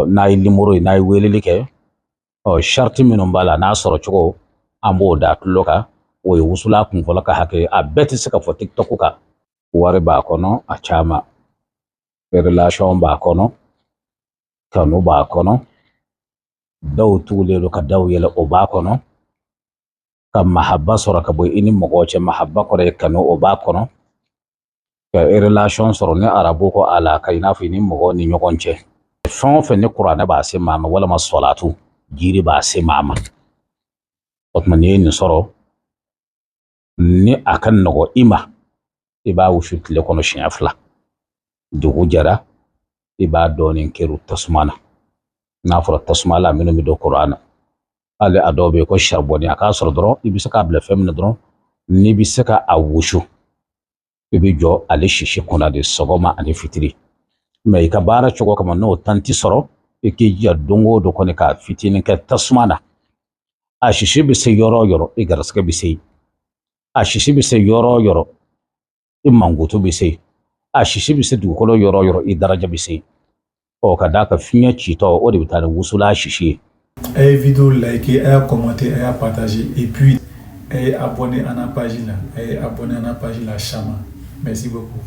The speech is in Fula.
n'a ye limoro n'a ye weleli kɛ sharti minnu b'a la n'a sɔrɔ cogo an b'o da tulo kan o ye wusula kunfɔlɔ ka hakɛ a bɛɛ tɛ se ka fɔ TikTok kan wari b'a kɔnɔ a caman relation b'a kɔnɔ kanu b'a kɔnɔ daw tugulen don ka daw yɛlɛ o b'a kɔnɔ ka mahaba sɔrɔ ka bɔ i ni mɔgɔw cɛ mahaba kɔrɔ ye kanu o b'a kɔnɔ ka relation sɔrɔ ni arabu ko a la ka i n'a fɔ i ni mɔgɔw ni ɲɔgɔn cɛ fɛn o fɛn ni kuranɛ b'a se maa ma walama sɔlatu jiri b'a se maa ma o tuma n'i ye nin sɔrɔ ni a ka nɔgɔ i ma i b'a wusu tile kɔnɔ siɲɛ 2 dugu jɛra i b'a dɔɔnin kɛru tasuma na n'a fɔra tasuma la minnu bɛ don kuranɛ hali a dɔw bɛ yen ko charbon a k'a sɔrɔ dɔrɔn i bɛ se k'a bila fɛn min na dɔrɔn n'i bɛ se ka a wusu i bɛ jɔ ale sisi kunna de sɔgɔma ani fitiri mɛ i ka baara cogo kama n'o tan tɛ sɔrɔ i k'i jija don o don kɔni ka fitinin kɛ tasuma na a sisi bɛ se yɔrɔ o yɔrɔ i garisɛgɛ bɛ se yen a sisi bɛ se yɔrɔ o yɔrɔ i mankutu bɛ se yen a sisi bɛ se dugukolo yɔrɔ o yɔrɔ i daraja bɛ se yen ka d'a kan fiɲɛ citɔ o de bɛ taa ni wusula sisi ye. A ye vidéo liké, a y'a commenté, a y'a partagé et puis a ye abonné à la page là, a ye abonné à la page là Chama. Merci beaucoup.